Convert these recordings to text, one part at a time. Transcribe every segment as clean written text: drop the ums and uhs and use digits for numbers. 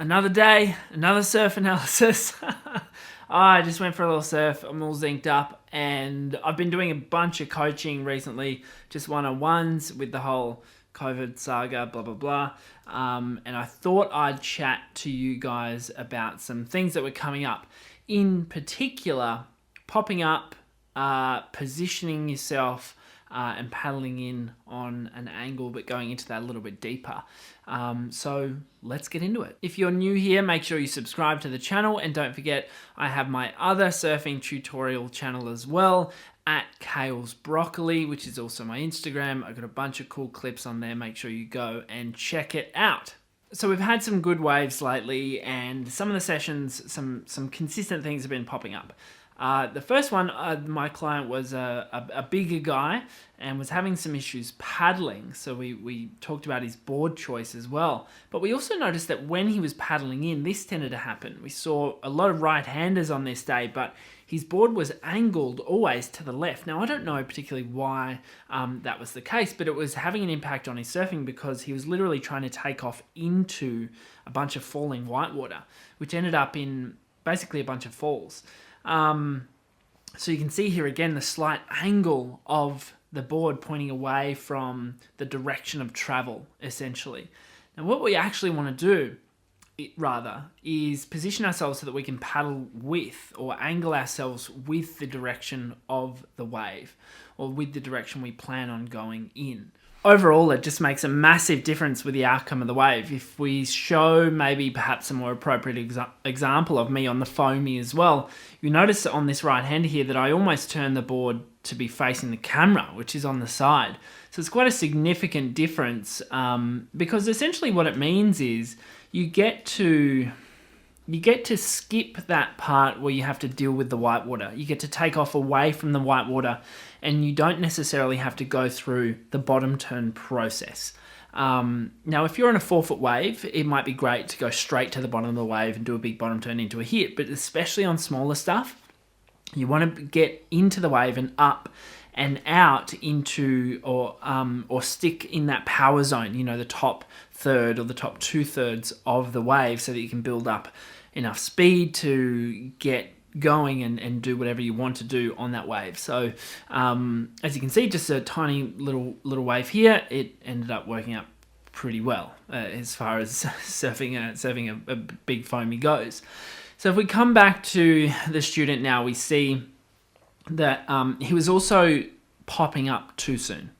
Another day, another surf analysis. I just went for a little surf. I'm all zinced up, and I've been doing a bunch of coaching recently, just one-on-ones with the whole COVID saga, blah, blah, blah. And I thought I'd chat to you guys about some things that were coming up. In particular, popping up, positioning yourself, and paddling in on an angle, but going into that a little bit deeper. So let's get into it. If you're new here, make sure you subscribe to the channel, and don't forget, I have my other surfing tutorial channel as well at Kale's Broccoli, which is also my Instagram. I've got a bunch of cool clips on there. Make sure you go and check it out. So we've had some good waves lately, and some of the sessions, some consistent things have been popping up. The first one, my client was a bigger guy and was having some issues paddling. So we talked about his board choice as well. But we also noticed that when he was paddling in, this tended to happen. We saw a lot of right-handers on this day, but his board was angled always to the left. Now, I don't know particularly why that was the case, but it was having an impact on his surfing because he was literally trying to take off into a bunch of falling whitewater, which ended up in basically a bunch of falls. So you can see here again the slight angle of the board pointing away from the direction of travel, essentially. Now what we actually want to do, is position ourselves so that we can paddle with or angle ourselves with the direction of the wave, or with the direction we plan on going in. Overall, it just makes a massive difference with the outcome of the wave. If we show maybe perhaps a more appropriate example of me on the foamy as well, you notice on this right hand here that I almost turn the board to be facing the camera, which is on the side. So it's quite a significant difference because essentially what it means is you get to skip that part where you have to deal with the whitewater. You get to take off away from the whitewater, and you don't necessarily have to go through the bottom turn process. Now, if you're on a 4-foot wave, it might be great to go straight to the bottom of the wave and do a big bottom turn into a hit, but especially on smaller stuff, you want to get into the wave and up and out into, or stick in that power zone, you know, the top third or the top 2/3 of the wave, so that you can build up enough speed to get going and do whatever you want to do on that wave. So as you can see, just a tiny little wave here, it ended up working out pretty well as far as surfing a big foamy goes. So if we come back to the student now, we see that he was also popping up too soon.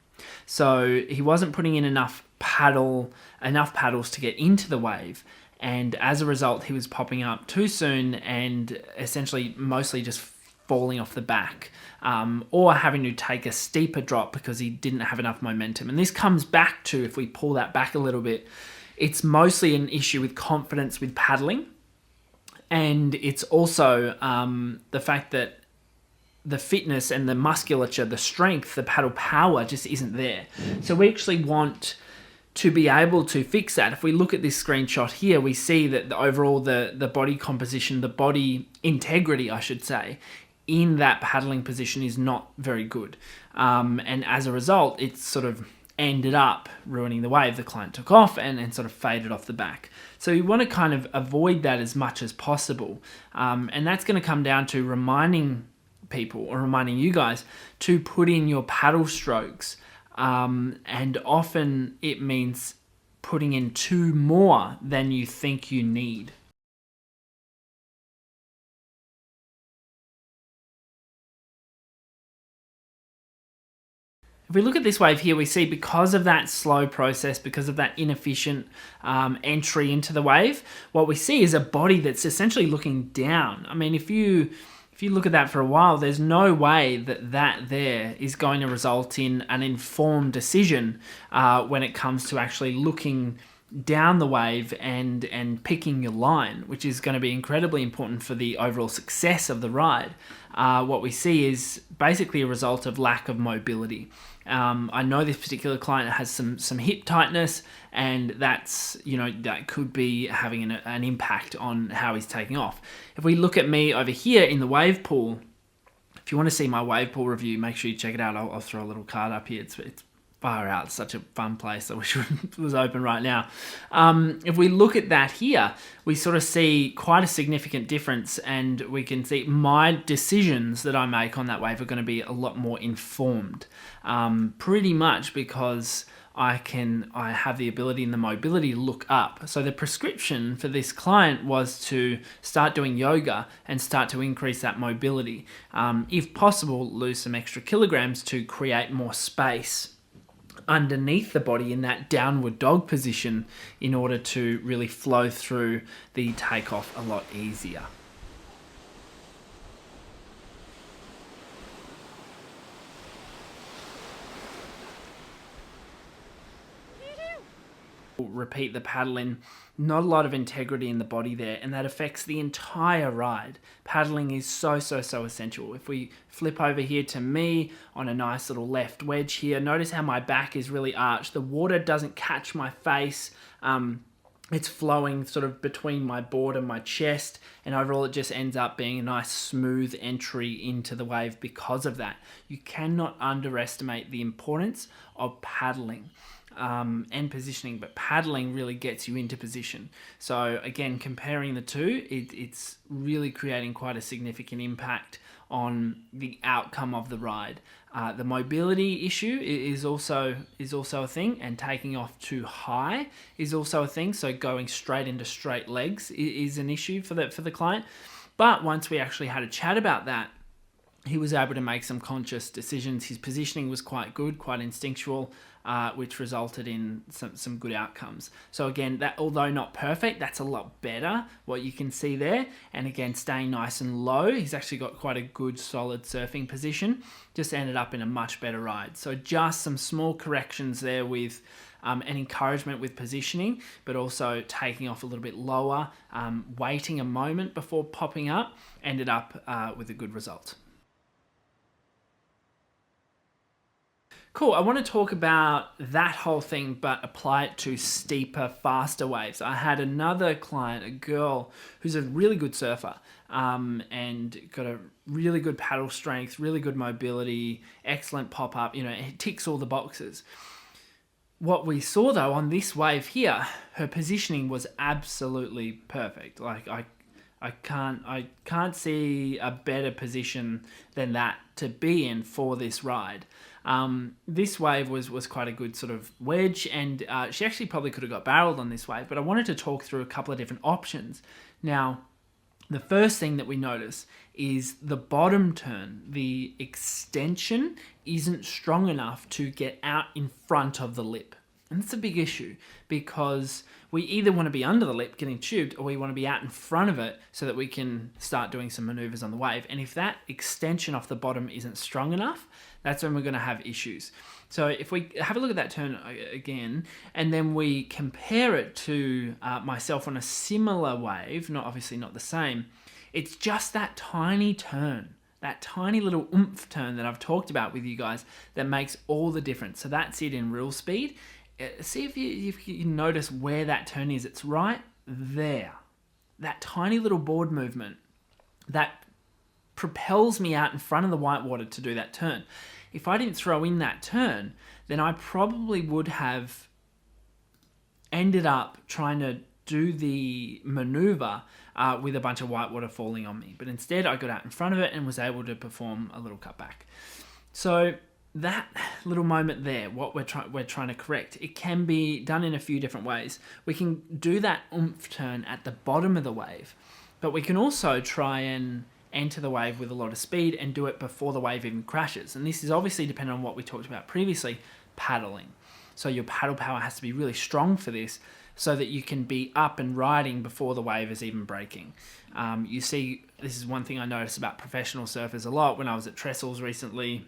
So he wasn't putting in enough paddles to get into the wave, and as a result he was popping up too soon and essentially mostly just falling off the back, or having to take a steeper drop because he didn't have enough momentum. And this comes back to, if we pull that back a little bit, it's mostly an issue with confidence with paddling, and it's also the fact that the fitness and the musculature, the strength, the paddle power just isn't there. So we actually want to be able to fix that. If we look at this screenshot here, we see that the body composition, the body integrity, I should say, in that paddling position is not very good. And as a result, it's sort of ended up ruining the wave. The client took off and sort of faded off the back. So you want to kind of avoid that as much as possible. And that's going to come down to reminding people, or reminding you guys, to put in your paddle strokes. And often it means putting in 2 more than you think you need. If we look at this wave here, we see because of that slow process, because of that inefficient entry into the wave, what we see is a body that's essentially looking down. I mean, if you look at that for a while, there's no way that there is going to result in an informed decision when it comes to actually looking down the wave and picking your line, which is going to be incredibly important for the overall success of the ride. What we see is basically a result of lack of mobility. I know this particular client has some hip tightness, and that's, that could be having an impact on how he's taking off. If we look at me over here in the wave pool, if you want to see my wave pool review, make sure you check it out. I'll throw a little card up here. It's Far out, it's such a fun place. I wish it was open right now. If we look at that here, we sort of see quite a significant difference, and we can see my decisions that I make on that wave are going to be a lot more informed, pretty much because I have the ability and the mobility to look up. So the prescription for this client was to start doing yoga and start to increase that mobility. If possible, lose some extra kilograms to create more space underneath the body in that downward dog position in order to really flow through the takeoff a lot easier. Repeat the paddling. Not a lot of integrity in the body there, and that affects the entire ride. Paddling is so essential. If we flip over here to me on a nice little left wedge here, notice how my back is really arched. The water doesn't catch my face. It's flowing sort of between my board and my chest, and overall it just ends up being a nice smooth entry into the wave because of that. You cannot underestimate the importance of paddling. And positioning, but paddling really gets you into position. So again, comparing the two, it's really creating quite a significant impact on the outcome of the ride. The mobility issue is also a thing, and taking off too high is also a thing. So going straight into straight legs is an issue for the client. But once we actually had a chat about that, he was able to make some conscious decisions. His positioning was quite good, quite instinctual, which resulted in some good outcomes. So again, that although not perfect, that's a lot better, what you can see there. And again, staying nice and low, he's actually got quite a good solid surfing position, just ended up in a much better ride. So just some small corrections there with an encouragement with positioning, but also taking off a little bit lower, waiting a moment before popping up, ended up with a good result. Cool, I want to talk about that whole thing, but apply it to steeper, faster waves. I had another client, a girl, who's a really good surfer, and got a really good paddle strength, really good mobility, excellent pop-up, it ticks all the boxes. What we saw though on this wave here, her positioning was absolutely perfect. Like I can't see a better position than that to be in for this ride. This wave was quite a good sort of wedge, and she actually probably could have got barreled on this wave, but I wanted to talk through a couple of different options. Now, the first thing that we notice is the bottom turn. The extension isn't strong enough to get out in front of the lip. And that's a big issue, because we either want to be under the lip getting tubed, or we want to be out in front of it so that we can start doing some maneuvers on the wave. And if that extension off the bottom isn't strong enough, that's when we're going to have issues. So if we have a look at that turn again, and then we compare it to myself on a similar wave, obviously not the same, it's just that tiny turn, that tiny little oomph turn that I've talked about with you guys that makes all the difference. So that's it in real speed. See if you notice where that turn is. It's right there. That tiny little board movement that propels me out in front of the whitewater to do that turn. If I didn't throw in that turn, then I probably would have ended up trying to do the maneuver with a bunch of whitewater falling on me. But instead, I got out in front of it and was able to perform a little cutback. So that little moment there, what we're trying to correct, it can be done in a few different ways. We can do that oomph turn at the bottom of the wave, but we can also try and enter the wave with a lot of speed and do it before the wave even crashes. And this is obviously dependent on what we talked about previously, paddling. So your paddle power has to be really strong for this, so that you can be up and riding before the wave is even breaking. You see, this is one thing I noticed about professional surfers a lot when I was at Trestles recently.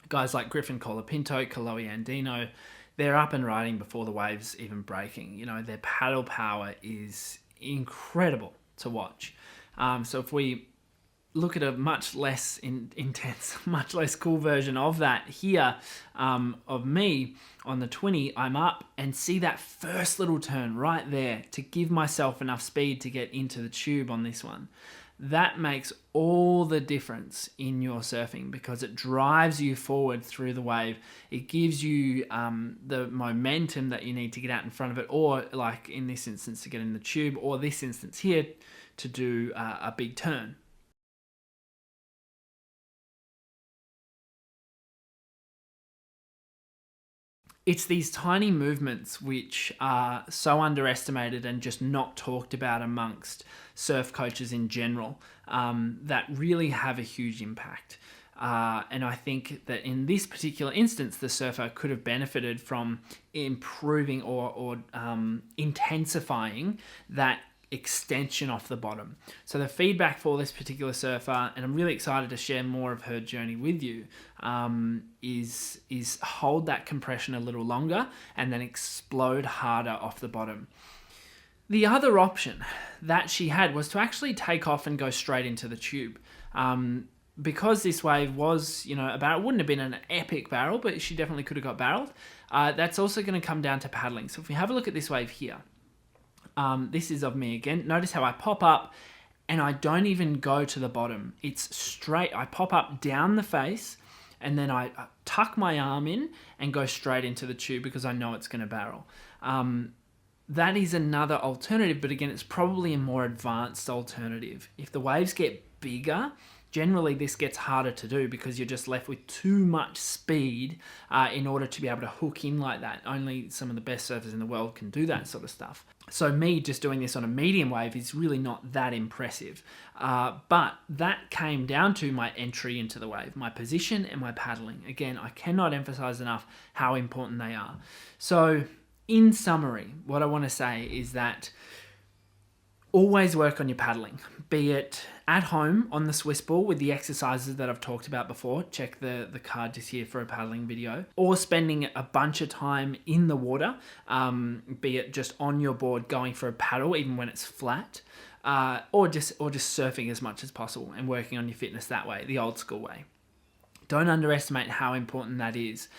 Guys like Griffin Colapinto, Kaloe Andino, they're up and riding before the wave's even breaking. Their paddle power is incredible to watch. So if we look at a much less intense, much less cool version of that here, of me on the 20, I'm up and see that first little turn right there to give myself enough speed to get into the tube on this one. that makes all the difference in your surfing because it drives you forward through the wave. It gives you the momentum that you need to get out in front of it, or like in this instance to get in the tube, or this instance here to do a big turn. It's these tiny movements which are so underestimated and just not talked about amongst surf coaches in general, that really have a huge impact. And I think that in this particular instance, the surfer could have benefited from improving or intensifying that extension off the bottom. So the feedback for this particular surfer, and I'm really excited to share more of her journey with you, is hold that compression a little longer and then explode harder off the bottom. The other option that she had was to actually take off and go straight into the tube. Because this wave was, a barrel, wouldn't have been an epic barrel, but she definitely could have got barreled. That's also going to come down to paddling. So if we have a look at this wave here, this is of me again. Notice how I pop up and I don't even go to the bottom. It's straight. I pop up down the face and then I tuck my arm in and go straight into the tube because I know it's going to barrel. That is another alternative, but again, it's probably a more advanced alternative. If the waves get bigger, generally this gets harder to do because you're just left with too much speed in order to be able to hook in like that. Only some of the best surfers in the world can do that sort of stuff. So me just doing this on a medium wave is really not that impressive. But that came down to my entry into the wave, my position and my paddling. Again, I cannot emphasize enough how important they are. So in summary, what I want to say is that always work on your paddling, be it at home on the Swiss ball with the exercises that I've talked about before. Check the card just here for a paddling video, or spending a bunch of time in the water, be it just on your board going for a paddle even when it's flat, or just surfing as much as possible and working on your fitness that way, the old school way. Don't underestimate how important that is.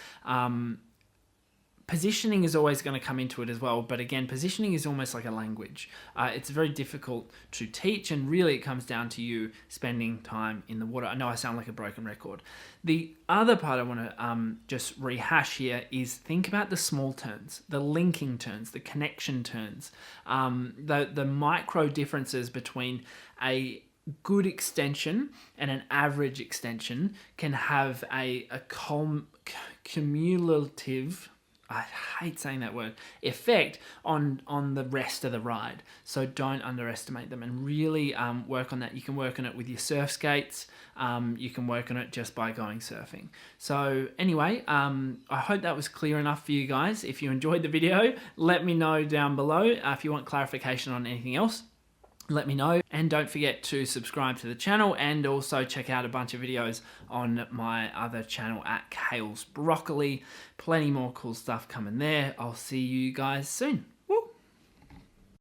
Positioning is always going to come into it as well, but again, positioning is almost like a language. It's very difficult to teach, and really it comes down to you spending time in the water. I know I sound like a broken record. The other part I want to just rehash here is think about the small turns, the linking turns, the connection turns, the micro differences between a good extension and an average extension can have a cumulative, I hate saying that word, effect on the rest of the ride. So don't underestimate them, and really work on that. You can work on it with your surf skates. You can work on it just by going surfing. So anyway, I hope that was clear enough for you guys. If you enjoyed the video, let me know down below. If you want clarification on anything else, let me know, and don't forget to subscribe to the channel, and also check out a bunch of videos on my other channel at Kale's Broccoli. Plenty more cool stuff coming there. I'll see you guys soon.